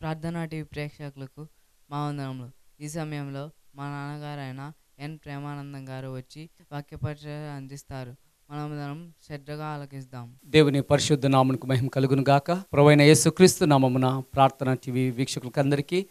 ప్రార్థనా టీవీ ప్రేక్షకులకు మా వందనములు. ఈ సమయంలో మా నాన్నగారైన ఎన్ ప్రేమానందం గారు వచ్చి వాక్య పరిచయం అందిస్తారు. మనమందరం శ్రద్ధగా ఆలకిస్తాం. దేవుని పరిశుద్ధ నామమునకు మహిమ కలుగును గాక. ప్రభువైన యేసుక్రీస్తు నామమున ప్రార్థన టీవీ వీక్షకులకందరికీ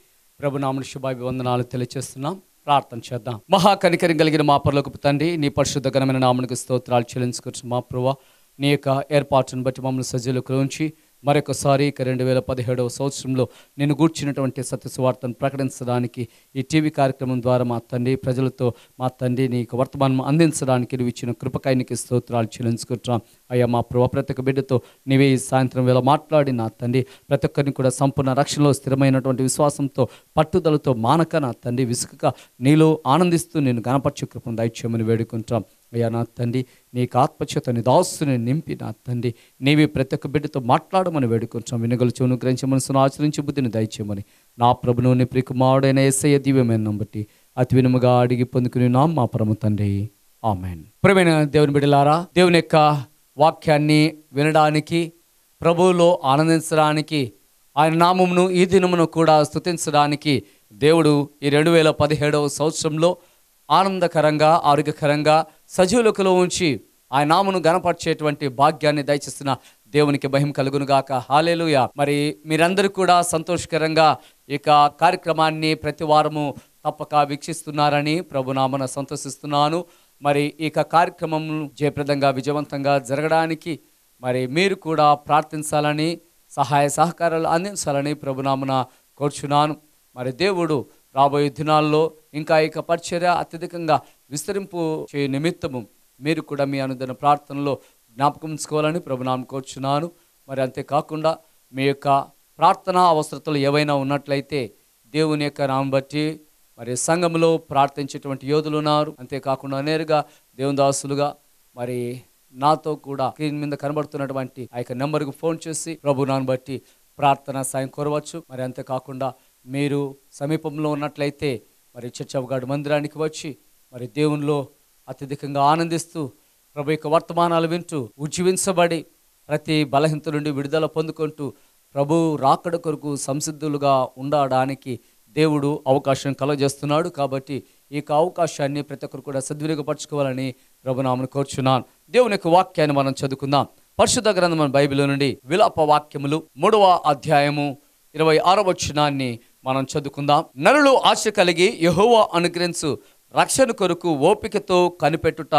ప్రభునామమున శుభాభివందనాలు తెలియజేస్తున్నాం. ప్రార్థన చేద్దాం. మహాకనికరం కలిగిన మా పరలోకపు తండ్రి, నీ పరిశుద్ధ ఘనమైన నామమునకు స్తోత్రాలు చెల్లించుకొచ్చు మా ప్రభువా. నీ యొక్క ఏర్పాటును బట్టి మమ్మల్ని సజీవులకు ఉంచి మరొకసారి 2017వ సంవత్సరంలో నేను గూర్చినటువంటి సత్య సువార్తను ప్రకటించడానికి ఈ టీవీ కార్యక్రమం ద్వారా మా తండ్రి ప్రజలతో మా తండ్రి నీకు వర్తమానం అందించడానికి నువ్వు ఇచ్చిన కృపకై నీకు స్తోత్రాలు చెల్లించుకుంటున్నాం. అయ్యా మా ప్రభు, ప్రతి ఒక్క బిడ్డతో నీవే ఈ సాయంత్రం వేళ మాట్లాడి నా తండ్రి ప్రతి ఒక్కరిని కూడా సంపూర్ణ రక్షణలో స్థిరమైనటువంటి విశ్వాసంతో పట్టుదలతో మానక నా తండ్రి విసుకక నీలో ఆనందిస్తూ నేను గణపరచు కృపను దయచేయమని వేడుకుంటాం. అయ్యా నా తండ్రి నీకు ఆత్మచేత నీ దాసుని నింపి నా తండ్రి నీవి ప్రతి ఒక్క బిడ్డతో మాట్లాడమని వేడుకుంటాం. వినగల చెవును గ్రహించి మనసును ఆచరించి బుద్ధిని దయచేయమని నా ప్రభును నీ ప్రియకుమారుడైన యేసయ్య దివ్యమైన బట్టి అతి వినముగా అడిగి పొందుకుని నాం మా పరమ తండ్రి, ఆమేన్. ప్రియమైన దేవుని బిడ్డలారా, దేవుని యొక్క వాక్యాన్ని వినడానికి, ప్రభువులో ఆనందించడానికి, ఆయన నామమును ఈ దినమును కూడా స్తుతించడానికి దేవుడు ఈ 2017వ సంవత్సరంలో ఆనందకరంగా, ఆరోగ్యకరంగా సజీవులకులో ఉంచి ఆయన నామను గణపరిచేటువంటి భాగ్యాన్ని దయచేస్తున్న దేవునికి మహిమ కలుగును గాక. హల్లెలూయా. మరి మీరందరూ కూడా సంతోషకరంగా ఇక కార్యక్రమాన్ని ప్రతి వారము తప్పక వీక్షిస్తున్నారని ప్రభునామన సంతోషిస్తున్నాను. మరి ఇక కార్యక్రమం జయప్రదంగా విజయవంతంగా జరగడానికి మరి మీరు కూడా ప్రార్థించాలని, సహాయ సహకారాలు అందించాలని ప్రభునామన కోరుచున్నాను. మరి దేవుడు రాబోయే దినాల్లో ఇంకా ఇక పరిచర్య అత్యధికంగా విస్తరింపు చే నిమిత్తము మీరు కూడా మీ అనుదిన ప్రార్థనలో జ్ఞాపకం ఉంచుకోవాలని ప్రభునామం కోరుచున్నాను. మరి అంతేకాకుండా మీ యొక్క ప్రార్థనా అవసరతలు ఏవైనా ఉన్నట్లయితే దేవుని యొక్క నామం బట్టి మరి సంఘంలో ప్రార్థించేటువంటి యోధులు ఉన్నారు. అంతేకాకుండా నేరుగా దేవుని దాసులుగా మరి నాతో కూడా స్క్రీన్ మీద కనబడుతున్నటువంటి ఆ యొక్క నెంబర్కు ఫోన్ చేసి ప్రభునామం బట్టి ప్రార్థన సాయం కోరవచ్చు. మరి అంతేకాకుండా మీరు సమీపంలో ఉన్నట్లయితే మరి చర్చ్ ఆఫ్ గాడ్ మందిరానికి వచ్చి మరి దేవునిలో అత్యధికంగా ఆనందిస్తూ ప్రభు యొక్క వర్తమానాలు వింటూ ఉజ్జీవించబడి ప్రతి బలహీనత నుండి విడుదల పొందుకుంటూ ప్రభు రాకడ కొరకు సంసిద్ధులుగా ఉండడానికి దేవుడు అవకాశం కలుగజేస్తున్నాడు. కాబట్టి ఈ అవకాశాన్ని ప్రతి ఒక్కరు కూడా సద్వినియోగపరచుకోవాలని ప్రభునామను కోరుచున్నాను. దేవుని యొక్క వాక్యాన్ని మనం చదువుకుందాం. పరిశుద్ధ గ్రంథం బైబిల్ నుండి విలాప వాక్యములు 3వ అధ్యాయము 26వ వచనాన్ని మనం చదువుకుందాం. నరులు ఆశ కలిగి యెహోవా అనుగ్రహించు రక్షణ కొరకు ఓపికతో కనిపెట్టుట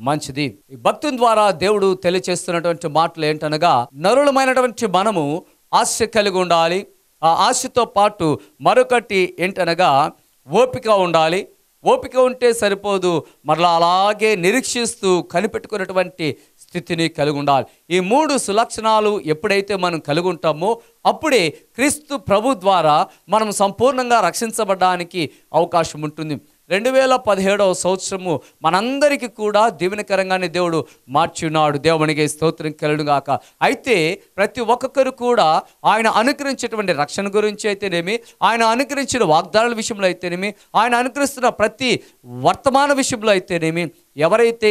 మంచిది. ఈ భక్తుని ద్వారా దేవుడు తెలియచేస్తున్నటువంటి మాటలు ఏంటనగా, నరులమైనటువంటి మనము ఆశ కలిగి ఉండాలి. ఆ ఆశతో పాటు మరొకటి ఏంటనగా ఓపిక ఉండాలి. ఓపిక ఉంటే సరిపోదు, మరలా అలాగే నిరీక్షిస్తూ కనిపెట్టుకున్నటువంటి స్థితిని కలిగి ఉండాలి. ఈ 3 సులక్షణాలు ఎప్పుడైతే మనం కలిగి ఉంటామో అప్పుడే క్రీస్తు ప్రభు ద్వారా మనం సంపూర్ణంగా రక్షించబడడానికి అవకాశం ఉంటుంది. 2017వ సంవత్సరము మనందరికీ కూడా దీవెనకరంగానే దేవుడు మార్చి ఉన్నాడు. దేవునికి స్తోత్రం కలుగును గాక. అయితే ప్రతి ఒక్కొక్కరు కూడా ఆయన అనుగ్రహించేటువంటి రక్షణ గురించి అయితేనేమి, ఆయన అనుగ్రహించిన వాగ్దానాల విషయంలో అయితేనేమి, ఆయన అనుగ్రహిస్తున్న ప్రతి వర్తమాన విషయంలో అయితేనేమి ఎవరైతే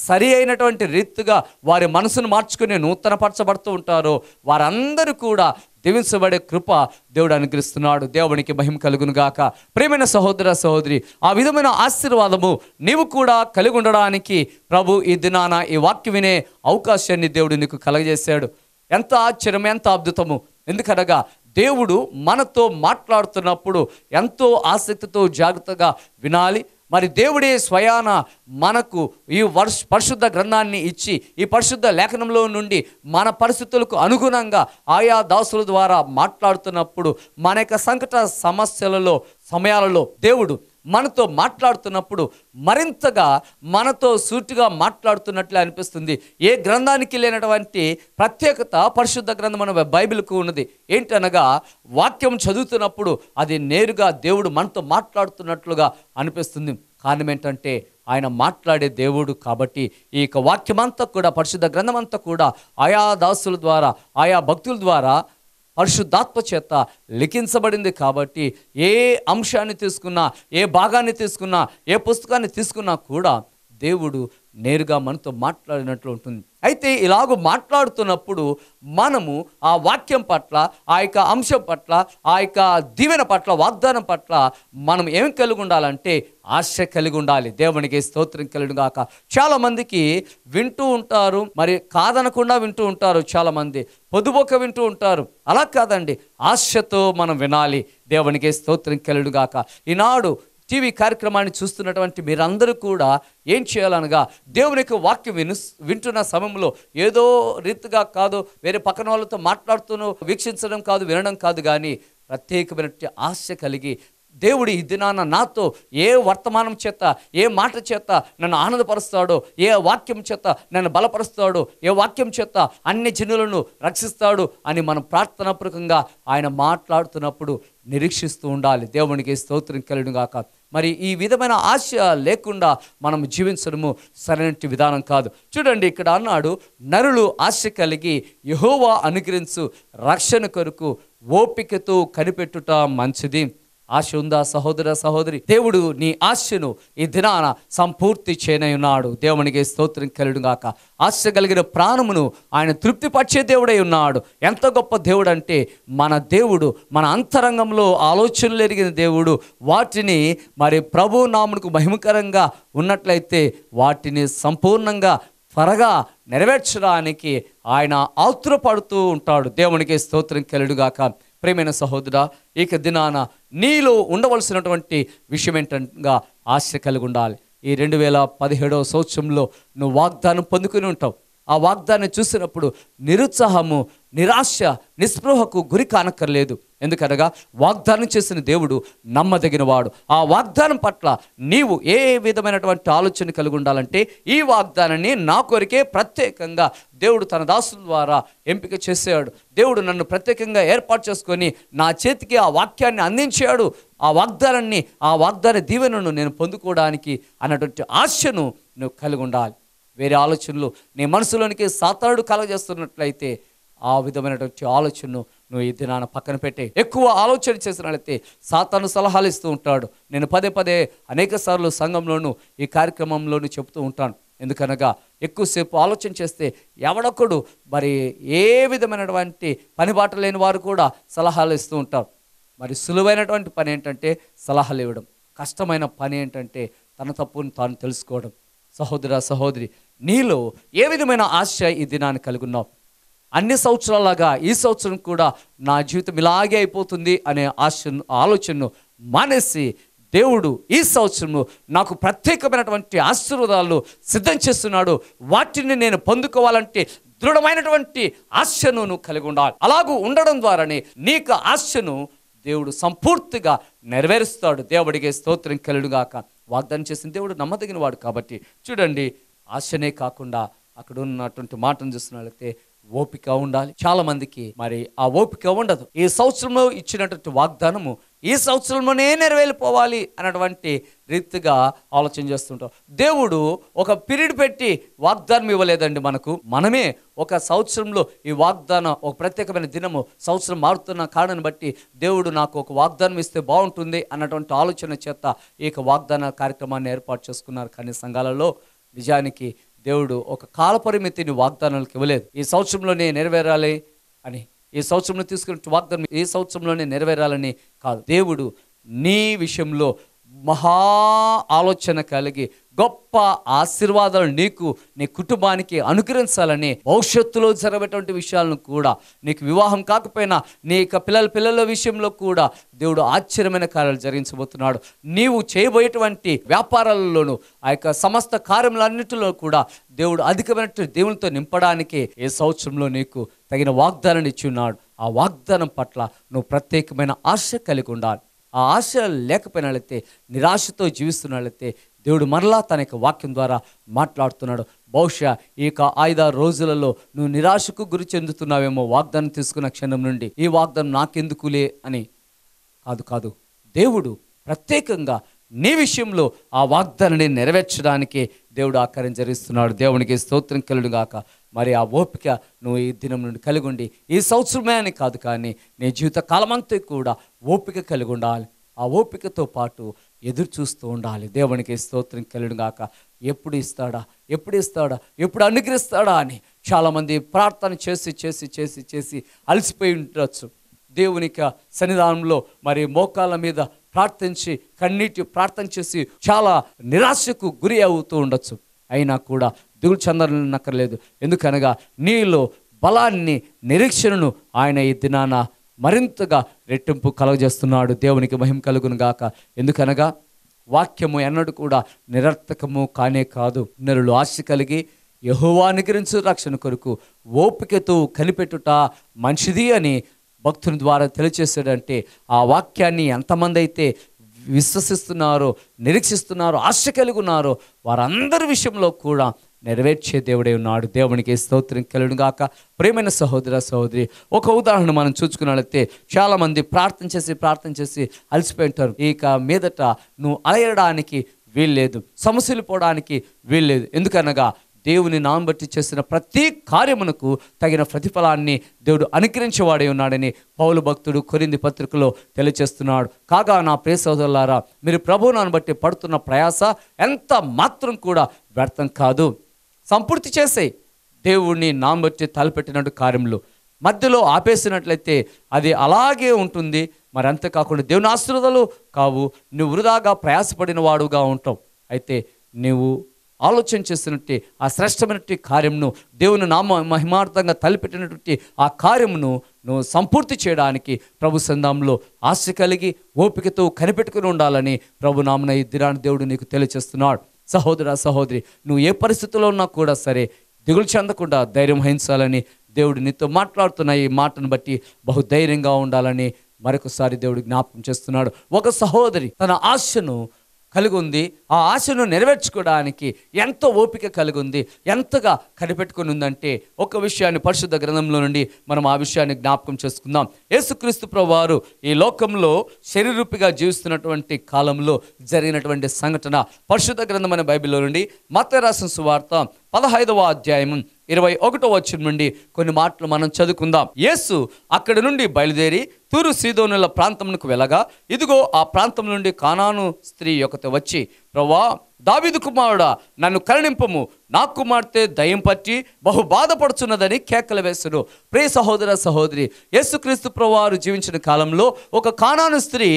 సరి అయినటువంటి రీతిగా వారి మనసును మార్చుకుని నూతనపరచబడుతూ ఉంటారో వారందరూ కూడా దీవించబడే కృప దేవుడు అనుగ్రహిస్తున్నాడు. దేవునికి మహిమ కలుగును గాక. ప్రియమైన సహోదర సహోదరి, ఆ విధమైన ఆశీర్వాదము నీవు కూడా కలిగి ఉండడానికి ప్రభు ఈ దినాన ఈ వాక్యం వినే అవకాశాన్ని దేవుడు నీకు కలగజేశాడు. ఎంత ఆశ్చర్యం, ఎంత అద్భుతము! ఎందుకనగా దేవుడు మనతో మాట్లాడుతున్నప్పుడు ఎంతో ఆసక్తితో జాగ్రత్తగా వినాలి. మరి దేవుడే స్వయాన మనకు ఈ పరిశుద్ధ గ్రంథాన్ని ఇచ్చి ఈ పరిశుద్ధ లేఖనంలో నుండి మన పరిస్థితులకు అనుగుణంగా ఆయా దాసుల ద్వారా మాట్లాడుతున్నప్పుడు మన యొక్క సంకట సమయాలలో దేవుడు మనతో మాట్లాడుతున్నప్పుడు మరింతగా మనతో సూటిగా మాట్లాడుతున్నట్లే అనిపిస్తుంది. ఏ గ్రంథానికి లేనటువంటి ప్రత్యేకత పరిశుద్ధ గ్రంథం అనే బైబిల్కు ఉన్నది. ఏంటనగా వాక్యం చదువుతున్నప్పుడు అది నేరుగా దేవుడు మనతో మాట్లాడుతున్నట్లుగా అనిపిస్తుంది. కారణం ఏంటంటే ఆయన మాట్లాడే దేవుడు కాబట్టి ఈ వాక్యమంతా కూడా పరిశుద్ధ గ్రంథమంతా కూడా ఆయా దాసుల ద్వారా ఆయా భక్తుల ద్వారా పరిశుద్ధాత్మ చేత లిఖించబడింది. కాబట్టి ఏ అంశాన్ని తీసుకున్నా, ఏ భాగాన్ని తీసుకున్నా, ఏ పుస్తకాన్ని తీసుకున్నా కూడా దేవుడు నేరుగా మనతో మాట్లాడినట్లు ఉంటుంది. అయితే ఇలాగ మాట్లాడుతున్నప్పుడు మనము ఆ వాక్యం పట్ల, ఆ యొక్క అంశం పట్ల, ఆ యొక్క దీవెన పట్ల, వాగ్దానం పట్ల మనం ఏం కలిగి ఉండాలంటే ఆశ కలిగి ఉండాలి. దేవునికి స్తోత్రం కలుగును గాక. చాలామందికి వింటూ ఉంటారు, మరి కాదనకుండా వింటూ ఉంటారు, చాలామంది పొదుబొక్క వింటూ ఉంటారు. అలా కాదండి, ఆశతో మనం వినాలి. దేవునికి స్తోత్రం కలుగును గాక. ఈనాడు టీవీ కార్యక్రమాన్ని చూస్తున్నటువంటి మీరందరూ కూడా ఏం చేయాలనగా, దేవుని యొక్క వాక్యం వింటున్న సమయంలో ఏదో రీతిగా కాదు, వేరే పక్కన వాళ్ళతో మాట్లాడుతూ వీక్షించడం కాదు, వినడం కాదు, కానీ ప్రత్యేకమైనటువంటి ఆశ కలిగి దేవుడు ఈ దినాన నాతో ఏ వర్తమానం చేత, ఏ మాట చేత నన్ను ఆనందపరుస్తాడో, ఏ వాక్యం చేత నన్ను బలపరుస్తాడో, ఏ వాక్యం చేత అన్ని జనులను రక్షిస్తాడు అని మనం ప్రార్థనాపూర్వకంగా ఆయన మాట్లాడుతున్నప్పుడు నిరీక్షిస్తూ ఉండాలి. దేవునికి స్తోత్రం కలుగును గాక. మరి ఈ విధమైన ఆశ లేకుండా మనం జీవించడము సరైన విధానం కాదు. చూడండి, ఇక్కడ అన్నాడు, నరులు ఆశ కలిగి యెహోవా అనుగ్రహించు రక్షణ కొరకు ఓపికతో కనిపెట్టుట మంచిది. ఆశ ఉందా సహోదర సహోదరి? దేవుడు నీ ఆశను ఈ దినాన సంపూర్తి చేయనయున్నాడు. దేవునికి స్తోత్రం కలుగును గాక. ఆశ కలిగిన ప్రాణమును ఆయన తృప్తిపరిచే దేవుడై ఉన్నాడు. ఎంత గొప్ప దేవుడు అంటే, మన దేవుడు మన అంతరంగంలో ఆలోచనలు ఎరిగిన దేవుడు. వాటిని మరి ప్రభు నామమునకు మహిమకరంగా ఉన్నట్లయితే వాటిని సంపూర్ణంగా త్వరగా నెరవేర్చడానికి ఆయన ఆతురపడుతూ ఉంటాడు. దేవునికి స్తోత్రం కలుగును గాక. ప్రియమైన సహోదరా, ఇక దినాన నీలో ఉండవలసినటువంటి విషయం ఏంటనగా ఆశ కలిగి ఉండాలి. ఈ 2017వ సంవత్సరంలో నువ్వు వాగ్దానం పొందుకుని ఉంటావు. ఆ వాగ్దానం చూసినప్పుడు నిరుత్సాహము, నిరాశ, నిస్పృహకు గురి కానక్కర్లేదు. ఎందుకనగా వాగ్దానం చేసిన దేవుడు నమ్మదగిన వాడు. ఆ వాగ్దానం పట్ల నీవు ఏ విధమైనటువంటి ఆలోచన కలిగి ఉండాలంటే, ఈ వాగ్దానాన్ని నా కొరికే ప్రత్యేకంగా దేవుడు తన దాసుల ద్వారా ఎంపిక చేశాడు. దేవుడు నన్ను ప్రత్యేకంగా ఏర్పాటు చేసుకొని నా చేతికి ఆ వాక్యాన్ని అందించాడు. ఆ వాగ్దానాన్ని, ఆ వాగ్దాన దీవెనను నేను పొందుకోవడానికి అన్నటువంటి ఆశను నువ్వు కలిగి ఉండాలి. వేరే ఆలోచనలు నీ మనసులోనికి సాతానుడు కలగజేస్తున్నట్లయితే ఆ విధమైనటువంటి ఆలోచనను నువ్వు ఈ దినాన పక్కన పెట్టే. ఎక్కువ ఆలోచన చేసినట్లయితే సాతాను సలహాలు ఇస్తూ ఉంటాడు. నేను పదే పదే అనేక సార్లు సంఘంలోనూ ఈ కార్యక్రమంలోనూ చెప్తూ ఉంటాను. ఎందుకనగా ఎక్కువసేపు ఆలోచన చేస్తే ఎవడొక్కడు మరి ఏ విధమైనటువంటి పనిబాట లేని వారు కూడా సలహాలు ఇస్తూ ఉంటారు. మరి సులువైనటువంటి పని ఏంటంటే సలహాలు ఇవ్వడం. కష్టమైన పని ఏంటంటే తన తప్పును తాను తెలుసుకోవడం. సహోదర సహోదరి, నీలో ఏ విధమైన ఆశ ఈ దినాన్ని కలిగి ఉన్నావు? అన్ని సంవత్సరాలాగా ఈ సంవత్సరం కూడా నా జీవితం ఇలాగే అయిపోతుంది అనే ఆలోచనను మానేసి, దేవుడు ఈ సంవత్సరము నాకు ప్రత్యేకమైనటువంటి ఆశీర్వాదాలు సిద్ధం చేస్తున్నాడు, వాటిని నేను పొందుకోవాలంటే దృఢమైనటువంటి ఆశను నువ్వు కలిగి ఉండాలి. అలాగూ ఉండడం ద్వారానే నీకు ఆశను దేవుడు సంపూర్తిగా నెరవేరుస్తాడు. దేవుడికి స్తోత్రం కలుగును గాక. వాగ్దానం చేసిన దేవుడు నమ్మదగిన వాడు కాబట్టి చూడండి, ఆశనే కాకుండా అక్కడ ఉన్నటువంటి మాటను చూస్తున్నట్లయితే ఓపిక ఉండాలి. చాలా మందికి మరి ఆ ఓపిక ఉండదు. ఈ సంవత్సరంలో ఇచ్చినటువంటి వాగ్దానము ఈ సంవత్సరంలోనే నెరవేరిపోవాలి అన్నటువంటి రీతిగా ఆలోచన చేస్తుంటాం. దేవుడు ఒక పీరియడ్ పెట్టి వాగ్దానం ఇవ్వలేదండి మనకు. మనమే ఒక సంవత్సరంలో ఈ వాగ్దానం, ఒక ప్రత్యేకమైన దినము సంవత్సరం మారుతున్న కారణాన్ని బట్టి దేవుడు నాకు ఒక వాగ్దానం ఇస్తే బాగుంటుంది అన్నటువంటి ఆలోచన చేత ఈ వాగ్దాన కార్యక్రమాన్ని ఏర్పాటు చేసుకున్నారు. కానీ సంఘాలలో నిజానికి దేవుడు ఒక కాలపరిమితిని వాగ్దానాలకు ఇవ్వలేదు. ఈ సంవత్సరంలోనే నెరవేరాలి అని, ఈ సంవత్సరంలో తీసుకున్న వాగ్దానం ఈ సంవత్సరంలోనే నెరవేరాలని కాదు. దేవుడు నీ విషయంలో మహా ఆలోచన కలిగి గొప్ప ఆశీర్వాదాలు నీకు, నీ కుటుంబానికి అనుగ్రహించాలని, భవిష్యత్తులో జరగేటువంటి విషయాలను కూడా, నీకు వివాహం కాకపోయినా నీ యొక్క పిల్లల విషయంలో కూడా దేవుడు ఆశ్చర్యమైన కార్యాలు జరిగించబోతున్నాడు. నీవు చేయబోయేటువంటి వ్యాపారాలలోనూ ఆ యొక్క సమస్త కార్యములన్నిటిలో కూడా దేవుడు అధికమైన దేవునితో నింపడానికి ఈ సంవత్సరంలో నీకు తగిన వాగ్దానాన్ని ఇచ్చి ఉన్నాడు. ఆ వాగ్దానం పట్ల నువ్వు ప్రత్యేకమైన ఆశ కలిగి ఉండాలి. ఆ ఆశ లేకపోయినట్లయితే, నిరాశతో జీవిస్తున్నట్లయితే దేవుడు మరలా తన యొక్క వాక్యం ద్వారా మాట్లాడుతున్నాడు. బహుశా ఈ 5-6 రోజులలో నువ్వు నిరాశకు గురి చెందుతున్నావేమో. వాగ్దానం తీసుకున్న క్షణం నుండి ఈ వాగ్దానం నాకెందుకులే అని కాదు. దేవుడు ప్రత్యేకంగా నీ విషయంలో ఆ వాగ్దానాన్ని నెరవేర్చడానికి దేవుడు ఆ కార్యం జరిగిస్తున్నాడు. దేవునికి స్తోత్రం కలుగును గాక. మరి ఆ ఓపిక నువ్వు ఈ దినం నుండి కలిగి ఉండి, ఈ సంవత్సరమే అని కాదు కానీ నీ జీవిత కాలమంతా కూడా ఓపిక కలిగి ఉండాలి. ఆ ఓపికతో పాటు ఎదురు చూస్తూ ఉండాలి. దేవునికి స్తోత్రం కలుగును గాక. ఎప్పుడు ఇస్తాడా, ఎప్పుడు ఇస్తాడా, ఎప్పుడు అనుగ్రహిస్తాడా అని చాలామంది ప్రార్థన చేసి చేసి చేసి చేసి అలసిపోయి ఉండొచ్చు. దేవునికి సన్నిధానంలో మరి మోకాళ్ళ మీద ప్రార్థించి కన్నీటి ప్రార్థన చేసి చాలా నిరాశకు గురి అవుతూ ఉండొచ్చు. అయినా కూడా దిగులు చెందనక్కర్లేదు. ఎందుకనగా నీలో బలాన్ని, నిరీక్షణను ఆయన ఈ దినాన మరింతగా రెట్టింపు కలుగజేస్తున్నాడు. దేవునికి మహిమ కలుగును గాక. ఎందుకనగా వాక్యము ఎన్నడూ కూడా నిరర్థకము కానే కాదు. నరులు ఆశ కలిగి యెహోవా అనుగ్రహించు రక్షణ కొరకు ఓపికతో కనిపెట్టుట మంచిది అని భక్తుని ద్వారా తెలియచేశాడంటే ఆ వాక్యాన్ని ఎంతమంది అయితే విశ్వసిస్తున్నారో, నిరీక్షిస్తున్నారో, ఆశ కలిగి ఉన్నారో వారందరి విషయంలో కూడా నెరవేర్చే దేవుడే ఉన్నాడు. దేవునికి స్తోత్రం కలుగును గాక. ప్రియమైన సహోదర సహోదరి, ఒక ఉదాహరణ మనం చూసుకున్నట్లయితే చాలామంది ప్రార్థన చేసి అలసిపోయి ఉంటారు. ఇక మీదట నువ్వు అలయడానికి వీల్లేదు, సమస్యలు పోవడానికి వీల్లేదు. ఎందుకనగా దేవుని నామం బట్టి చేసిన ప్రతి కార్యమునకు తగిన ప్రతిఫలాన్ని దేవుడు అనుగ్రహించేవాడే ఉన్నాడని పౌలు భక్తుడు కొరింథీ పత్రికలో తెలియచేస్తున్నాడు. కాగా నా ప్రియ సహోదరులారా, మీరు ప్రభువు నామం బట్టి పడుతున్న ప్రయాస ఎంత మాత్రం కూడా వ్యర్థం కాదు. సంపూర్తి చేసే దేవుడిని నామం బట్టి తలపెట్టినట్టు కార్యములు మధ్యలో ఆపేసినట్లయితే అది అలాగే ఉంటుంది. మరి అంతేకాకుండా దేవుని ఆశీర్వాదాలు కావు. నువ్వు వృధాగా ప్రయాసపడిన వాడుగా ఉంటావు. అయితే నువ్వు ఆలోచన చేసినట్టు ఆ శ్రేష్టమైనటువంటి కార్యమును, దేవుని నామ మహిమార్థంగా తలపెట్టినటువంటి ఆ కార్యమును నువ్వు సంపూర్తి చేయడానికి ప్రభు సంధానంలో ఆశ కలిగి ఓపికతో కనిపెట్టుకుని ఉండాలని ప్రభు నామన ఈ దినాన్ని దేవుడు నీకు తెలియచేస్తున్నాడు. సహోదర సహోదరి, నువ్వు ఏ పరిస్థితిలో ఉన్నా కూడా సరే దిగులు చెందకుండా ధైర్యం వహించాలని దేవుడు నీతో మాట్లాడుతున్న ఈ మాటను బట్టి బహుధైర్యంగా ఉండాలని మరొకసారి దేవుడు జ్ఞాపకం చేస్తున్నాడు. ఒక సహోదరి తన ఆశను కలిగి ఉంది. ఆ ఆశను నెరవేర్చుకోవడానికి ఎంతో ఓపిక కలిగి ఉంది, ఎంతగా కనిపెట్టుకుని ఉందంటే ఒక విషయాన్ని పరిశుద్ధ గ్రంథంలో నుండి మనం ఆ విషయాన్ని జ్ఞాపకం చేసుకుందాం. యేసుక్రీస్తు ప్రభువారు ఈ లోకంలో శరీరూపిగా జీవిస్తున్నటువంటి కాలంలో జరిగినటువంటి సంఘటన పరిశుద్ధ గ్రంథం అనే బైబిల్లో నుండి మత్తయి రాసిన సువార్త 15వ అధ్యాయం 21వ వచనం నుండి కొన్ని మాటలు మనం చదువుకుందాం. యేసు అక్కడి నుండి బయలుదేరి తూరు సీదోనుల ప్రాంతమునకు వెళ్ళగా, ఇదిగో ఆ ప్రాంతం నుండి కానాను స్త్రీ ఒకటి వచ్చి, ప్రభువా, దావీదు కుమారుడా, నన్ను కరుణింపుము, నా కుమార్తె దయ్యం పట్టి బహు బాధపడుచున్నదని కేకలు వేసెను. ప్రియ సహోదర సహోదరి, యేసుక్రీస్తు ప్రభువారు జీవించిన కాలంలో ఒక కానాను స్త్రీ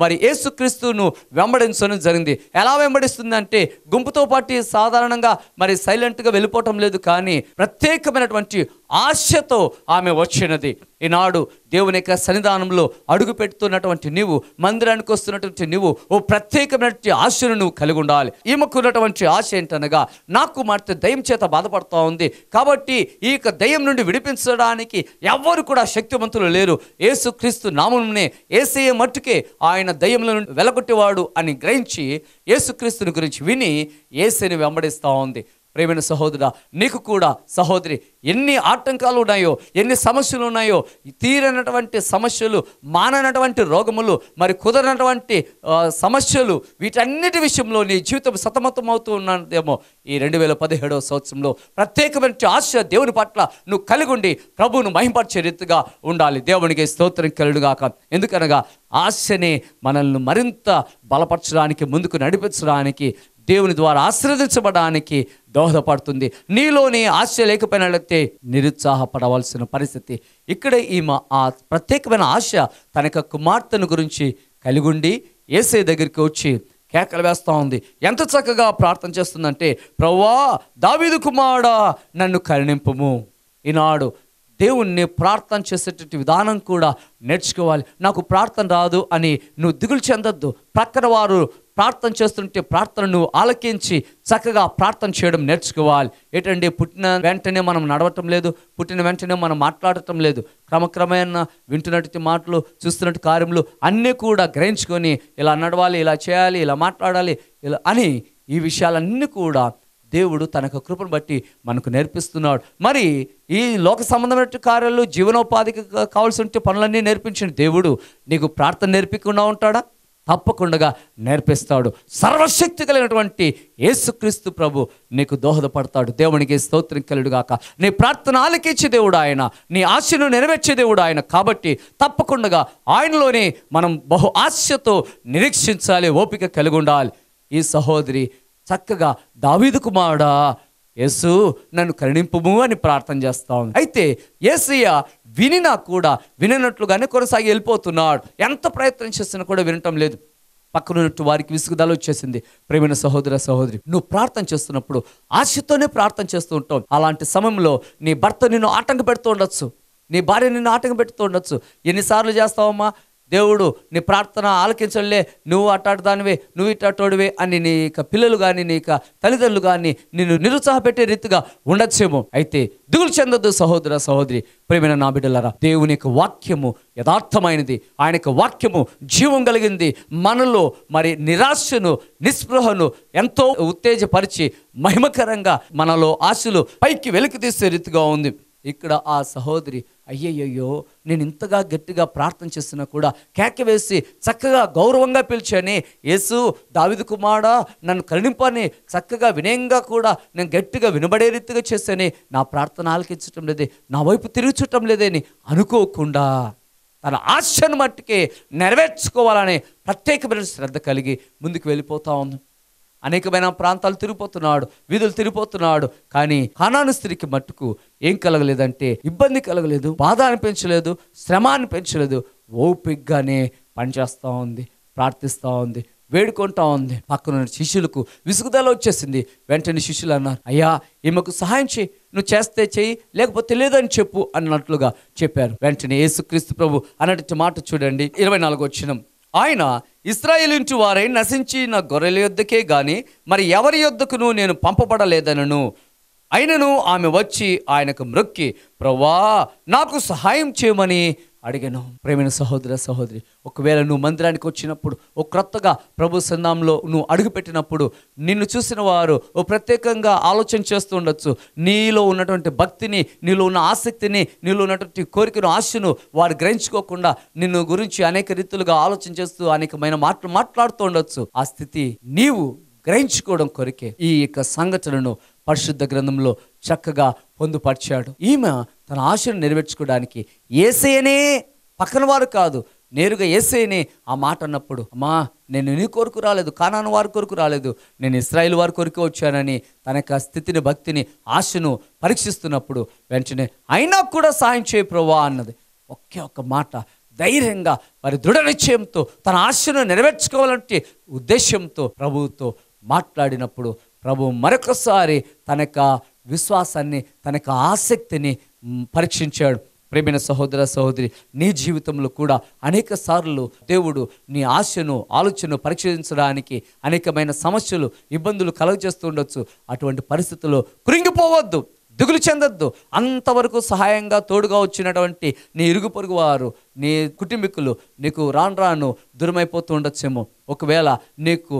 మరి యేసుక్రీస్తును వెంబడించడం జరిగింది. ఎలా వెంబడిస్తుందంటే గుంపుతో పాటు సాధారణంగా మరి సైలెంట్గా వెళ్ళిపోవటం లేదు, కానీ ప్రత్యేకమైనటువంటి ఆశతో ఆమె వచ్చినది. ఈనాడు దేవుని యొక్క సన్నిధానంలో అడుగు పెడుతున్నటువంటి నీవు, మందిరానికి వస్తున్నటువంటి నీవు ఓ ప్రత్యేకమైనటువంటి ఆశను నువ్వు కలిగి ఉండాలి. ఈమెకున్నటువంటి ఆశ ఏంటనగా, నా కుమార్తె దయ్యం చేత బాధపడుతూ ఉంది, కాబట్టి ఈ యొక్క దయ్యం నుండి విడిపించడానికి ఎవ్వరు కూడా శక్తివంతులు లేరు. యేసుక్రీస్తు నామమునే, యేసయ్య మట్టుకే ఆయన దయ్యముల నుండి వెలగొట్టేవాడు అని గ్రహించి యేసుక్రీస్తుని గురించి విని యేసుని వెంబడిస్తూ ఉంది. ప్రియమైన సహోదరా, నీకు కూడా సహోదరి, ఎన్ని ఆటంకాలు ఉన్నాయో, ఎన్ని సమస్యలు ఉన్నాయో, తీరనటువంటి సమస్యలు, మాననటువంటి రోగములు, మరి కుదరనటువంటి సమస్యలు, వీటన్నిటి విషయంలో నీ జీవితం సతమతం అవుతూ ఉన్నదేమో. ఈ 2017వ సంవత్సరంలో ప్రత్యేకమైన ఆశ దేవుని పట్ల నువ్వు కలిగి ఉండి ప్రభువును మహింపరిచే రీతిగా ఉండాలి. దేవునికి స్తోత్రం కలుగుగాక. ఎందుకనగా ఆశనే మనల్ని మరింత బలపరచడానికి, ముందుకు నడిపించడానికి, దేవుని ద్వారా ఆశీర్వదించబడడానికి దోహదపడుతుంది. నీలోని ఆశ లేకపోయినట్లయితే నిరుత్సాహపడవలసిన పరిస్థితి. ఇక్కడే ఈమె ఆ ప్రత్యేకమైన ఆశ తన యొక్క కుమార్తెను గురించి కలిగి ఉండి యేసయ్య దగ్గరికి వచ్చి కేకలు వేస్తూ ఉంది. ఎంత చక్కగా ప్రార్థన చేస్తుందంటే, ప్రభువా, దావీదు కుమారుడా, నన్ను కరుణింపుము. ఈనాడు దేవుణ్ణి ప్రార్థన చేసేటటువంటి విధానం కూడా నేర్చుకోవాలి. నాకు ప్రార్థన రాదు అని నువ్వు దిగులు చెందొద్దు. ప్రక్కన వారు ప్రార్థన చేస్తుంటే ప్రార్థనను ఆలకించి చక్కగా ప్రార్థన చేయడం నేర్చుకోవాలి. ఏంటంటే, పుట్టిన వెంటనే మనం నడవటం లేదు, పుట్టిన వెంటనే మనం మాట్లాడటం లేదు. క్రమక్రమేణా వింటున్నట్టు మాటలు, చూస్తున్నట్టు కార్యములు అన్నీ కూడా గ్రహించుకొని ఇలా నడవాలి, ఇలా చేయాలి, ఇలా మాట్లాడాలి, ఇలా అని ఈ విషయాలన్నీ కూడా దేవుడు తన యొక్క కృపను బట్టి మనకు నేర్పిస్తున్నాడు. మరి ఈ లోక సంబంధమైన కార్యాలు, జీవనోపాధికి కావాల్సిన పనులన్నీ నేర్పించిన దేవుడు నీకు ప్రార్థన నేర్పించకుండా ఉంటాడా? తప్పకుండా నేర్పిస్తాడు. సర్వశక్తి కలిగినటువంటి యేసుక్రీస్తు ప్రభు నీకు దోహదపడతాడు. దేవునికి స్తోత్రం కలుగుగాక. నీ ప్రార్థన ఆలకించే దేవుడు ఆయన, నీ ఆశను నెరవేర్చే దేవుడు ఆయన. కాబట్టి తప్పకుండా ఆయనలోనే మనం బహు ఆశతో నిరీక్షించాలి, ఓపిక కలిగి ఉండాలి. ఈ సహోదరి చక్కగా దావీదు కుమారుడా యేసు నన్ను కరుణింపుము అని ప్రార్థన చేస్తా ఉంది. అయితే యేసయ్య వినినా కూడా విననట్లుగానే కొనసాగి వెళ్ళిపోతున్నాడు. ఎంత ప్రయత్నం చేసినా కూడా వినటం లేదు. పక్కనున్నట్టు వారికి విసుగుదల వచ్చేసింది. ప్రేమైన సహోదర సహోదరి, నువ్వు ప్రార్థన చేస్తున్నప్పుడు ఆశతోనే ప్రార్థన చేస్తూ ఉంటావు. అలాంటి సమయంలో నీ భర్త నిన్ను ఆటంక పెడుతూ ఉండొచ్చు, నీ భార్య నిన్ను ఆటంక పెడుతూ ఉండొచ్చు. ఎన్నిసార్లు చేస్తావమ్మా, దేవుడు నీ ప్రార్థన ఆలకించలే, నువ్వు అట్టాడుదానివే, నువ్వు ఇట్టాటోడివే అని నీ పిల్లలు కానీ నీ తల్లిదండ్రులు కానీ నిన్ను నిరుత్సాహపెట్టే రీతిగా ఉండొచ్చేమో. అయితే దిగులు చెందొద్దు సహోదర సహోదరి. ప్రేమైన నా బిడ్డలారా, దేవుని యొక్క వాక్యము యథార్థమైనది, ఆయన యొక్క వాక్యము జీవం కలిగింది. మనలో మరి నిరాశను నిస్పృహను ఎంతో ఉత్తేజపరిచి మహిమకరంగా మనలో ఆశలు పైకి వెలికి తీసే రీతిగా ఉంది. ఇక్కడ ఆ సహోదరి అయ్యయ్యో నేను ఇంతగా గట్టిగా ప్రార్థన చేస్తున్నా కూడా కేక వేసి చక్కగా గౌరవంగా పిలిచాని, యేసు దావీదు కుమారుడా నన్ను కరుణింపని చక్కగా వినయంగా కూడా నేను గట్టిగా వినబడే రీతిగా చేశాని, నా ప్రార్థన ఆలకించటం లేదే, నా వైపు తిరుగుచటం లేదని అనుకోకుండా తన ఆశను మట్టుకే నెరవేర్చుకోవాలనే ప్రత్యేకమైన శ్రద్ధ కలిగి ముందుకు వెళ్ళిపోతా ఉంది. అనేకమైన ప్రాంతాలు తిరిగిపోతున్నాడు, వీధులు తిరిగిపోతున్నాడు. కానీ కానాను స్త్రీకి మట్టుకు ఏం కలగలేదంటే ఇబ్బంది కలగలేదు, బాధ అనిపించలేదు, శ్రమ అనిపించలేదు. ఓపిగ్గానే పనిచేస్తూ ఉంది, ప్రార్థిస్తూ ఉంది, వేడుకుంటా ఉంది. పక్కన శిష్యులకు విసుగుదల వచ్చేసింది. వెంటనే శిష్యులు అన్నారు, అయ్యా ఈమెకు సహాయం చేయి, నువ్వు చేస్తే చెయ్యి, లేకపోతే లేదని చెప్పు అన్నట్లుగా చెప్పారు. వెంటనే యేసుక్రీస్తు ప్రభు అన్నట్టు మాట చూడండి, 24వ వచనం. ఆయన ఇశ్రాయేలు వారై నశించిన గొర్రెల యొద్దకే గాని మరి ఎవరి యొద్దకును నేను పంపబడలేదనను. అయినను ఆమె వచ్చి ఆయనకు మ్రొక్కి, ప్రభువా నాకు సహాయం చేయమని అడిగాను. ప్రేమైన సహోదర సహోదరి, ఒకవేళ నువ్వు మందిరానికి వచ్చినప్పుడు ఓ క్రొత్తగా ప్రభు సన్నిధానంలో నువ్వు అడుగుపెట్టినప్పుడు నిన్ను చూసిన వారు ఓ ప్రత్యేకంగా ఆలోచన చేస్తూ ఉండొచ్చు. నీలో ఉన్నటువంటి భక్తిని, నీలో ఉన్న ఆసక్తిని, నీలో ఉన్నటువంటి కోరికను, ఆశను వారు గ్రహించుకోకుండా నిన్ను గురించి అనేక రీతులుగా ఆలోచన చేస్తూ అనేకమైన మాటలు మాట్లాడుతూ ఉండొచ్చు. ఆ స్థితి నీవు గ్రహించుకోవడం కొరికే ఈ యొక్క సంఘటనను పరిశుద్ధ గ్రంథంలో చక్కగా పొందుపరిచాడు. ఈమె తన ఆశను నెరవేర్చుకోవడానికి యేసయ్యనే, పక్కన వారు కాదు, నేరుగా యేసయ్యనే ఆ మాట అన్నప్పుడు, అమ్మా నేను నీ కొరకు రాలేదు, కానాను వారి కొరకు రాలేదు, నేను ఇశ్రాయేలు వారి కొరకు వచ్చానని తన యొక్క స్థితిని, భక్తిని, ఆశను పరీక్షిస్తున్నప్పుడు వెంటనే అయినా కూడా సాయం చేయ ప్రభువా అన్నది. ఒకే ఒక్క మాట ధైర్యంగా మరి దృఢ నిశ్చయంతో తన ఆశను నెరవేర్చుకోవాలంటే ఉద్దేశంతో ప్రభువుతో మాట్లాడినప్పుడు ప్రభు మరొకసారి తన యొక్క విశ్వాసాన్ని, తన యొక్క ఆసక్తిని పరీక్షించాడు. ప్రేమైన సహోదర సహోదరి, నీ జీవితంలో కూడా అనేక సార్లు దేవుడు నీ ఆశను, ఆలోచనను పరీక్షించడానికి అనేకమైన సమస్యలు, ఇబ్బందులు కలుగజేస్తూ ఉండొచ్చు. అటువంటి పరిస్థితుల్లో కృంగిపోవద్దు, దిగులు చెందొద్దు. అంతవరకు సహాయంగా తోడుగా వచ్చినటువంటి నీ ఇరుగు పొరుగు వారు, నీ కుటుంబీకులు నీకు రాను దూరమైపోతూ ఉండొచ్చేమో. ఒకవేళ నీకు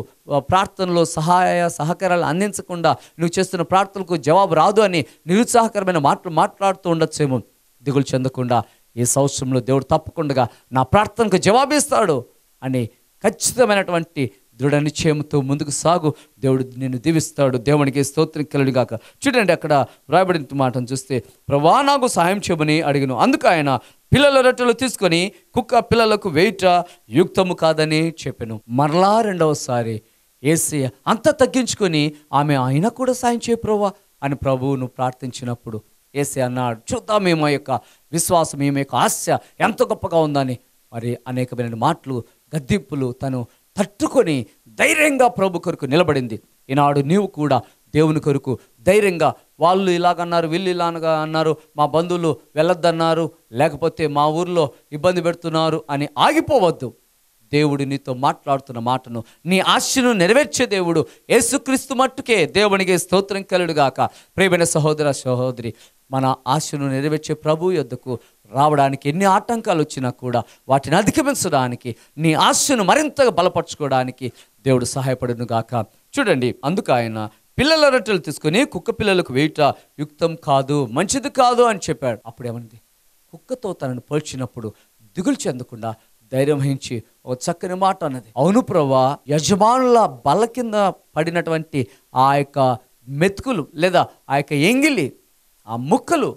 ప్రార్థనలో సహాయ సహకారాలు అందించకుండా నువ్వు చేస్తున్న ప్రార్థనలకు జవాబు రాదు అని నిరుత్సాహకరమైన మాటలు మాట్లాడుతూ ఉండొచ్చేమో. దిగులు చెందకుండా ఈ సంవత్సరంలో దేవుడు తప్పకుండా నా ప్రార్థనకు జవాబిస్తాడు అని ఖచ్చితమైనటువంటి దృఢ నిశ్చయంతో ముందుకు సాగు. దేవుడు నిన్ను దీవిస్తాడు. దేవునికి స్తోత్రం కలుగుగాక. చూడండి, అక్కడ వ్రాయబడిన మాటను చూస్తే, ప్రభువా నాకు సహాయం చేయమని అడిగాను. అందుకు ఆయన పిల్లల రొట్టెలు తీసుకొని కుక్క పిల్లలకు వేయుట యుక్తము కాదని చెప్పాను. మరలా రెండవసారి యేసయ్య అంత తగ్గించుకొని ఆమె ఆయన కూడా సాయం చేయ ప్రభువా అని ప్రభువును ప్రార్థించినప్పుడు యేసయ్య అన్నాడు, చూద్దాం ఈమె యొక్క విశ్వాసం, ఈమె యొక్క ఆశ ఎంత గొప్పగా ఉందని. మరి అనేకమైన మాటలు, గద్దింపులు తను తట్టుకొని ధైర్యంగా ప్రభు కొరకు నిలబడింది. ఈనాడు నీవు కూడా దేవుని కొరకు ధైర్యంగా, వాళ్ళు ఇలాగన్నారు, వీళ్ళు ఇలాగా అన్నారు, మా బంధువులు వెళ్ళొద్దన్నారు, లేకపోతే మా ఊర్లో ఇబ్బంది పెడుతున్నారు అని ఆగిపోవద్దు. దేవుడు నీతో మాట్లాడుతున్న మాటను, నీ ఆశను నెరవేర్చే దేవుడు యేసుక్రీస్తు మట్టుకే. దేవునికి స్తోత్రం కలుగుగాక. ప్రియమైన సహోదర సహోదరి, మన ఆశను నెరవేర్చే ప్రభు యొద్దకు రావడానికి ఎన్ని ఆటంకాలు వచ్చినా కూడా వాటిని అధిగమించడానికి, నీ ఆశను మరింతగా బలపరచుకోవడానికి దేవుడు సహాయపడును గాక. చూడండి, అందుకు ఆయన పిల్లల రొట్టెలు తీసుకొని కుక్క పిల్లలకు వేయుట యుక్తం కాదు, మంచిది కాదు అని చెప్పాడు. అప్పుడు ఏమంది? కుక్కతో తనను పోల్చినప్పుడు దిగులు చెందకుండా ధైర్యం వహించి ఒక చక్కని మాట అన్నది. అవును ప్రభువా, యజమానుల బల్ల కింద పడినటువంటి ఆ యొక్క మెతుకులు లేదా ఆ యొక్క ఎంగిలి, ఆ ముక్కలు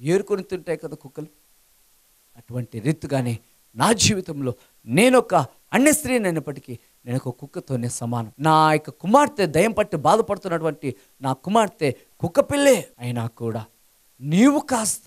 ఏరుకొని తింటాయి కదా కుక్కలు. అటువంటి రీతిగానే నా జీవితంలో నేను ఒక అన్య స్త్రీని అయినప్పటికీ నేను ఒక కుక్కతోనే సమానం. నా యొక్క కుమార్తె దయ్యం పట్టి బాధపడుతున్నటువంటి నా కుమార్తె కుక్క పిల్లే అయినా కూడా నీవు కాస్త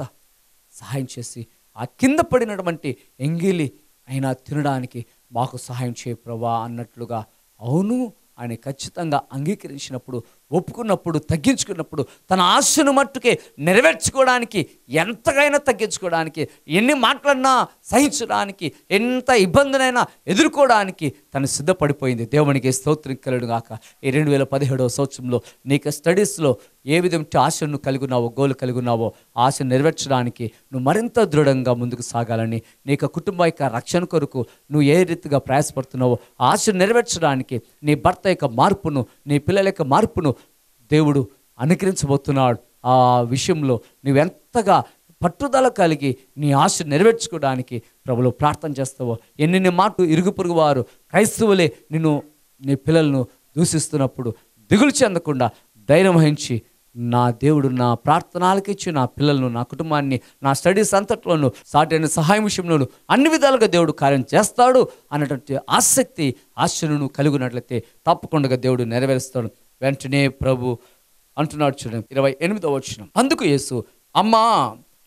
సహాయం చేసి ఆ కింద పడినటువంటి ఎంగిలి అయినా తినడానికి మాకు సహాయం చేయ ప్రభా అన్నట్లుగా అవును అని ఖచ్చితంగా అంగీకరించినప్పుడు, ఒప్పుకున్నప్పుడు, తగ్గించుకున్నప్పుడు తన ఆశను మట్టుకే నెరవేర్చుకోవడానికి, ఎంతగైనా తగ్గించుకోవడానికి, ఎన్ని మాటలన్నా సహించడానికి, ఎంత ఇబ్బందినైనా ఎదుర్కోవడానికి తను సిద్ధపడిపోయింది. దేవునికి స్తోత్రం కలుగును గాక. ఈ 2017వ సంవత్సరంలో నీకు స్టడీస్లో ఏ విధంగా ఆశను కలిగి ఉన్నావో, గోలు కలిగి ఉన్నావో ఆశను నెరవేర్చడానికి నువ్వు మరింత దృఢంగా ముందుకు సాగాలని, నీకు కుటుంబ యొక్క రక్షణ కొరకు నువ్వు ఏ రీతిగా ప్రయాసపడుతున్నావో ఆశను నెరవేర్చడానికి, నీ భర్త యొక్క మార్పును, నీ పిల్లల యొక్క మార్పును దేవుడు అనుకరించబోతున్నాడు. ఆ విషయంలో నువ్వెంతగా పట్టుదల కలిగి నీ ఆశ నెరవేర్చుకోవడానికి ప్రభులో ప్రార్థన చేస్తావో, ఎన్ని మాటలు ఇరుగు పొరుగు వారు క్రైస్తవులే నిన్ను, నీ పిల్లలను దూషిస్తున్నప్పుడు దిగులు చెందకుండా ధైర్యం వహించి నా దేవుడు నా ప్రార్థనలకు ఇచ్చి నా పిల్లలను, నా కుటుంబాన్ని, నా స్టడీస్ అంతట్లోనూ సాటైన సహాయం విషయంలోనూ అన్ని విధాలుగా దేవుడు కార్యం చేస్తాడు అన్నటువంటి ఆసక్తి, ఆశను కలిగినట్లయితే తప్పకుండా దేవుడు నెరవేరుస్తాడు. వెంటనే ప్రభు అంటున్నాడు చూడండి 28వ వచనం. అందుకు యేసు, అమ్మా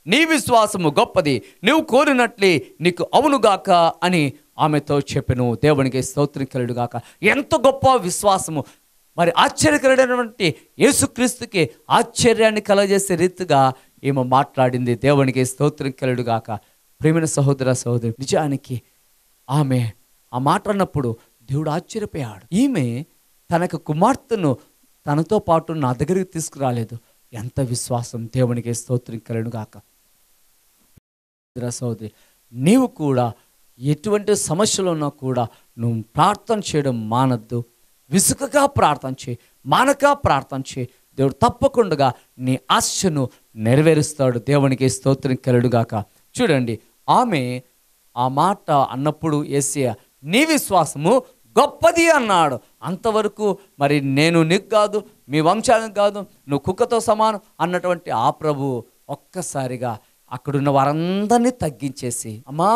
నీ విశ్వాసము గొప్పది, నువ్వు కోరినట్లే నీకు అవునుగాక అని ఆమెతో చెప్పెను. దేవునికి స్తోత్రం కలుగును గాక. ఎంత గొప్ప విశ్వాసము! మరి ఆశ్చర్యకరమైనటువంటి యేసుక్రీస్తుకి ఆశ్చర్యాన్ని కలగజేసే రీతిగా ఈమె మాట్లాడింది. దేవునికి స్తోత్రం కలుగును గాక. ప్రియమైన సహోదర సహోదరి, నిజానికి ఆమె ఆ మాట అన్నప్పుడు దేవుడు ఆశ్చర్యపోయాడు. ఈమె తనకు కుమార్తెను తనతో పాటు నా దగ్గరికి తీసుకురాలేదు. ఎంత విశ్వాసం! దేవునికి స్తోత్రం కలుగును గాక. సహోదరి, నీవు కూడా ఎటువంటి సమస్యలు ఉన్నా కూడా నువ్వు ప్రార్థన చేయడం మానద్దు. విసుకగా ప్రార్థన చేయి, మానక ప్రార్థన చేయి. దేవుడు తప్పకుండా నీ ఆశను నెరవేరుస్తాడు. దేవునికి స్తోత్రం కలుగును గాక. చూడండి, ఆమె ఆ మాట అన్నప్పుడు యేసయ్య నీ విశ్వాసము గొప్పది అన్నాడు. అంతవరకు మరి నేను నీకు కాదు, మీ వంశానికి కాదు, నువ్వు కుక్కతో సమానం అన్నటువంటి ఆ ప్రభు ఒక్కసారిగా అక్కడున్న వారందరినీ తగ్గించేసి, అమ్మా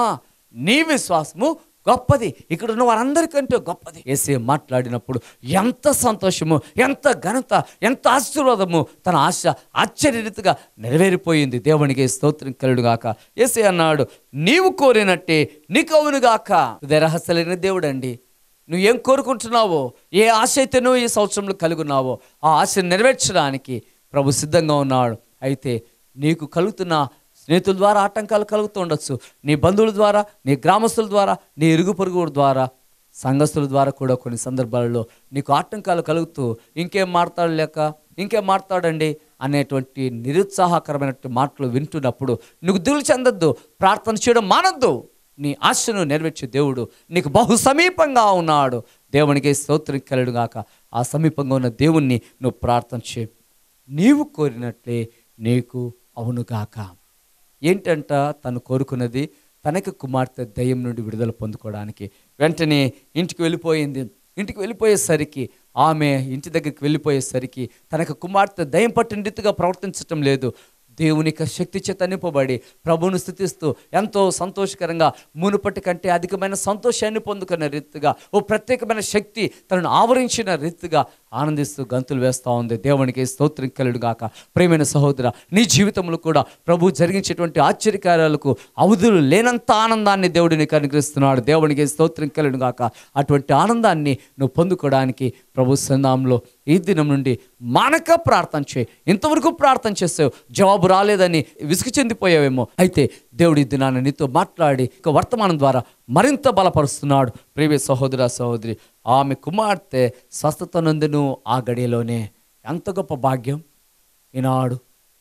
నీ విశ్వాసము గొప్పది, ఇక్కడున్న వారందరికంటే గొప్పది. యేసయ్య మాట్లాడినప్పుడు ఎంత సంతోషము, ఎంత ఘనత, ఎంత ఆశీర్వాదము! తన ఆశ ఆశ్చర్యరీతిగా నెరవేరిపోయింది. దేవునికి స్తోత్రం కలుగును గాక. యేసయ్య అన్నాడు, నీవు కోరినట్టే నీకు అవునుగాక. ఇదే రహస్యలేని దేవుడు అండి. నువ్వు ఏం కోరుకుంటున్నావో, ఏ ఆశ అయితే నువ్వు ఈ సంవత్సరంలో కలిగి ఉన్నావో ఆ ఆశను నెరవేర్చడానికి ప్రభు సిద్ధంగా ఉన్నాడు. అయితే నీకు కలుగుతున్న స్నేహితుల ద్వారా ఆటంకాలు కలుగుతూ ఉండొచ్చు, నీ బంధువుల ద్వారా, నీ గ్రామస్తుల ద్వారా, నీ ఇరుగు పొరుగు ద్వారా, సంఘస్థుల ద్వారా కూడా కొన్ని సందర్భాలలో నీకు ఆటంకాలు కలుగుతూ ఇంకేం మాట్లాడండి అనేటువంటి నిరుత్సాహకరమైనటువంటి మాటలు వింటున్నప్పుడు నువ్వు దిగులు చెందొద్దు, ప్రార్థన చేయడం మానొద్దు. నీ ఆశను నెరవేర్చే దేవుడు నీకు బహు సమీపంగా ఉన్నాడు. దేవునికి స్తోత్రం కలుగును గాక. ఆ సమీపంగా ఉన్న దేవుణ్ణి నువ్వు ప్రార్థన చేయి. నీవు కోరినట్లే నీకు అవునుగాక. ఏంటంట తను కోరుకున్నది? తనకి కుమార్తె దయ్యం నుండి విడుదల పొందుకోవడానికి. వెంటనే ఇంటికి వెళ్ళిపోయింది. ఇంటికి వెళ్ళిపోయేసరికి, ఆమె ఇంటి దగ్గరికి వెళ్ళిపోయేసరికి తనకు కుమార్తె దయ్యం పట్టిన రీతిగా ప్రవర్తించటం లేదు. దేవుని యొక్క శక్తి చేత నింపబడి ప్రభువును స్తుతిస్తూ ఎంతో సంతోషకరంగా మునుపటి కంటే అధికమైన సంతోషాన్ని పొందుకున్న రీతిగా, ఓ ప్రత్యేకమైన శక్తి తనను ఆవరించిన రీతిగా ఆనందిస్తూ గంతులు వేస్తూ ఉంది. దేవునికి స్తోత్రం కలుగును గాక. ప్రియమైన సహోదర, నీ జీవితంలో కూడా ప్రభు జరిగించేటువంటి ఆశ్చర్యకార్యాలకు అవధులు లేనంత ఆనందాన్ని దేవుడు నీకు అనుగ్రహిస్తున్నాడు. దేవునికి స్తోత్రం కలుగును గాక. అటువంటి ఆనందాన్ని నువ్వు పొందుకోవడానికి ప్రభు సన్నిధానంలో ఈ దినం నుండి మానక ప్రార్థన చేయి. ఇంతవరకు ప్రార్థన చేసావు, జవాబు రాలేదని విసుగు చెందిపోయావేమో. అయితే దేవుడి దినాన్ని నీతో మాట్లాడి ఇక వర్తమానం ద్వారా మరింత బలపరుస్తున్నాడు. ప్రియ సహోదర సహోదరి, ఆమె కుమార్తె స్వస్థత నందును ఆ గడియలోనే. ఎంత గొప్ప భాగ్యం! ఈనాడు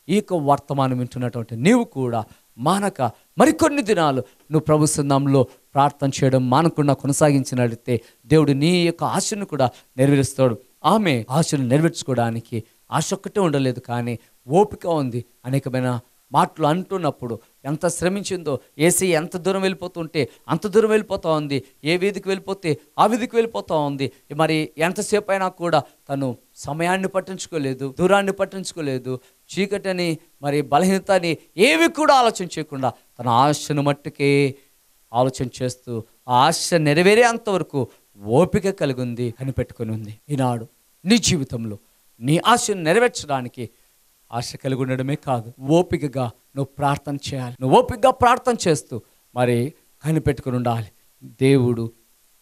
ఈ వర్తమానం వింటున్నటువంటి నీవు కూడా మానక మరికొన్ని దినాలు నువ్వు ప్రభు సన్నిధానంలో ప్రార్థన చేయడం మానకుండా కొనసాగించినట్లయితే దేవుడు నీ యొక్క ఆశను కూడా నెరవేరుస్తాడు. ఆమె ఆశను నెరవేర్చుకోవడానికి ఆశ ఒక్కటే ఉండలేదు, కానీ ఓపిక ఉంది. అనేకమైన మాటలు అంటున్నప్పుడు ఎంత శ్రమించిందో, ఏసీ ఎంత దూరం వెళ్ళిపోతుంటే అంత దూరం వెళ్ళిపోతూ ఉంది, ఏ వీధికి వెళ్ళిపోతే ఆ వీధికి వెళ్ళిపోతూ ఉంది. మరి ఎంతసేపు అయినా కూడా తను సమయాన్ని పట్టించుకోలేదు, దూరాన్ని పట్టించుకోలేదు, చీకటని మరి బలహీనత అని ఏవి కూడా ఆలోచన చేయకుండా తన ఆశను మట్టుకే ఆలోచన చేస్తూ ఆ ఆశ నెరవేరేంతవరకు ఓపిక కలిగి ఉంది, కనిపెట్టుకుని ఉంది. ఈనాడు నీ జీవితంలో నీ ఆశను నెరవేర్చడానికి ఆశ కలిగి ఉండడమే కాదు, ఓపికగా నువ్వు ప్రార్థన చేయాలి. నువ్వు ఓపికగా ప్రార్థన చేస్తూ మరి కనిపెట్టుకుని ఉండాలి. దేవుడు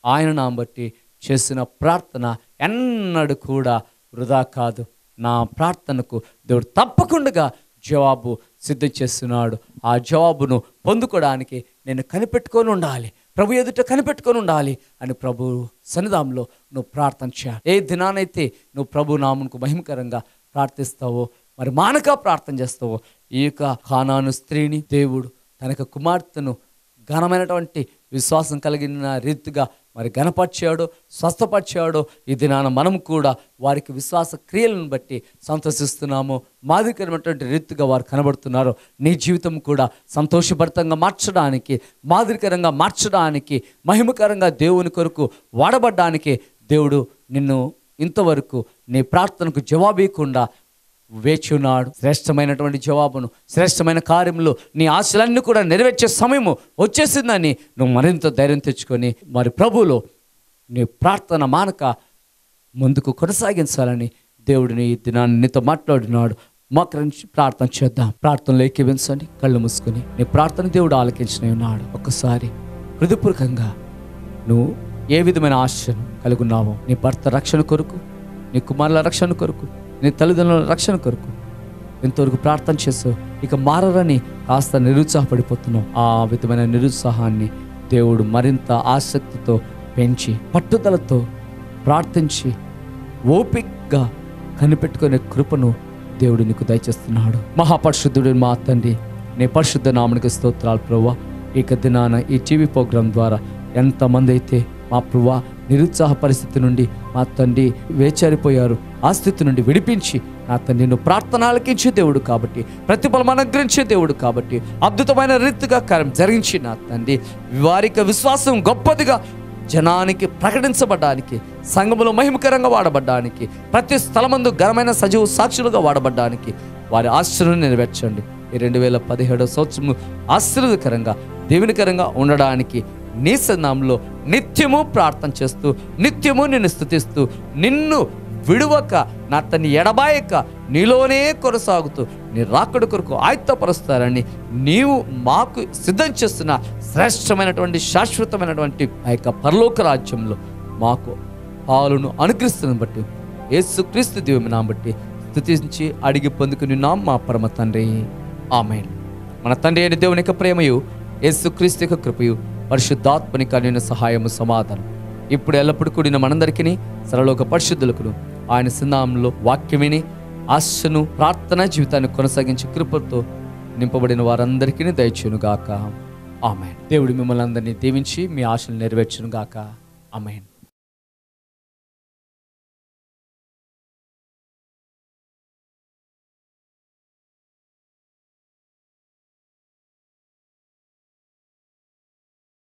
ఆయన నామం బట్టి చేసిన ప్రార్థన ఎన్నడూ కూడా వృధా కాదు. నా ప్రార్థనకు దేవుడు తప్పకుండా జవాబు సిద్ధం చేస్తున్నాడు. ఆ జవాబును పొందుకోవడానికి నేను కనిపెట్టుకొని ఉండాలి, ప్రభు ఎదుట కనిపెట్టుకొని ఉండాలి అని ప్రభు సన్నిధానంలో నువ్వు ప్రార్థన చేయాలి. ఏ దినానైతే నువ్వు ప్రభు నామమునకు మహిమకరంగా ప్రార్థిస్తావో, మరి మానక ప్రార్థన చేస్తావో, ఈ యొక్క కానాను స్త్రీని దేవుడు తన యొక్క కుమార్తెను ఘనమైనటువంటి విశ్వాసం కలిగిన రీతిగా మరి ఘనపరిచాడు, స్వస్థపరిచాడు. ఈ దినాన మనం కూడా వారికి విశ్వాస క్రియలను బట్టి సంతోషిస్తున్నాము. మాదిరికరమైనటువంటి రీతిగా వారు కనబడుతున్నారు. నీ జీవితం కూడా సంతోషభరితంగా మార్చడానికి, మాదిరికరంగా మార్చడానికి, మహిమకరంగా దేవుని కొరకు వాడబడ్డానికి దేవుడు నిన్ను ఇంతవరకు నీ ప్రార్థనకు జవాబీయకుండా వేచి ఉన్నాడు. శ్రేష్టమైనటువంటి జవాబును, శ్రేష్టమైన కార్యములు, నీ ఆశలన్నీ కూడా నెరవేర్చే సమయము వచ్చేసిందని నువ్వు మరింత ధైర్యం తెచ్చుకొని మరి ప్రభువులో నీ ప్రార్థన మానక ముందుకు కొనసాగించాలని దేవుడిని ఈ దినాన్ని నీతో మాట్లాడినాడు. మోకరించి ప్రార్థన చేద్దాం. ప్రార్థనలో ఏకీవించండి, కళ్ళు మూసుకొని నీ ప్రార్థన దేవుడు ఆలకించిన ఉన్నాడు. ఒక్కసారి హృదయపూర్వకంగా నువ్వు ఏ విధమైన ఆశను కలిగి ఉన్నావో, నీ భర్త రక్షణ కొరకు, నీ కుమారుల రక్షణ కొరకు, నీ తల్లిదండ్రుల రక్షణ కొరకు ఇంతవరకు ప్రార్థన చేసావు, ఇక మారని కాస్త నిరుత్సాహపడిపోతున్నావు. ఆ విధమైన నిరుత్సాహాన్ని దేవుడు మరింత ఆసక్తితో పెంచి పట్టుదలతో ప్రార్థించి ఓపికగా కనిపెట్టుకునే కృపను దేవుడు నీకు దయచేస్తున్నాడు. మహాపరిశుద్ధుడు మా తండ్రి, నీ పరిశుద్ధ నామమునకు స్తోత్రాలు ప్రభువా. ఇక దినాన ఈ టీవీ ప్రోగ్రాం ద్వారా ఎంతమంది అయితే మా ప్రభువా నిరుత్సాహ పరిస్థితి నుండి మా తండ్రి వేచారిపోయారు, ఆ స్థితి నుండి విడిపించి నా తండ్రి నువ్వు ప్రార్థన ఆలకించే దేవుడు కాబట్టి, ప్రతిఫలం అనుగ్రహించే దేవుడు కాబట్టి, అద్భుతమైన రీతిగా కార్యం జరిగించి నా తండ్రి వారికి విశ్వాసం గొప్పదిగా జనానికి ప్రకటించబడ్డానికి, సంఘములో మహిమకరంగా వాడబడ్డానికి, ప్రతి స్థలమందు ఘనమైన సజీవ సాక్షులుగా వాడబడ్డానికి వారి ఆశలను నెరవేర్చండి. ఈ 2017 సంవత్సరం ఆశీర్వాదకరంగా దేవునికరంగా ఉండడానికి నీ సన్నిధానంలో నిత్యము ప్రార్థన చేస్తూ, నిత్యము నిన్ను స్తుతిస్తూ, నిన్ను విడువక నా తన్ని ఎడబాయక నీలోనే కొనసాగుతూ నీ రాకడ కొరకు ఆయుత్తపరుస్తారని నీవు మాకు సిద్ధం చేస్తున్న శ్రేష్టమైనటువంటి శాశ్వతమైనటువంటి ఆ యొక్క పరలోక రాజ్యంలో మాకు పాలును అనుగ్రహిస్తున్న బట్టి యేసుక్రీస్తు దేవుని నామమును బట్టి స్తుతించి అడిగి పొందుకున్నాం మా పరమ తండ్రి. ఆమేన్. మన తండ్రి అయిన దేవుని యొక్క ప్రేమయు, యేసుక్రీస్తు యొక్క కృపయు, పరిశుద్ధాత్మని కలిగిన సహాయము, సమాధానం ఇప్పుడు ఎల్లప్పుడు కూడిన మనందరికీ సర్వలోక పరిశుద్ధులకు ఆయన సన్నిధానంలో వాక్యమిని ఆశను ప్రార్థనా జీవితాన్ని కొనసాగించి కృపతో నింపబడిన వారందరికీ దయచేయును గాక. ఆమేన్. దేవుడు మిమ్మల్ని అందరినీ దీవించి మీ ఆశలు నెరవేర్చును గాక. ఆమేన్.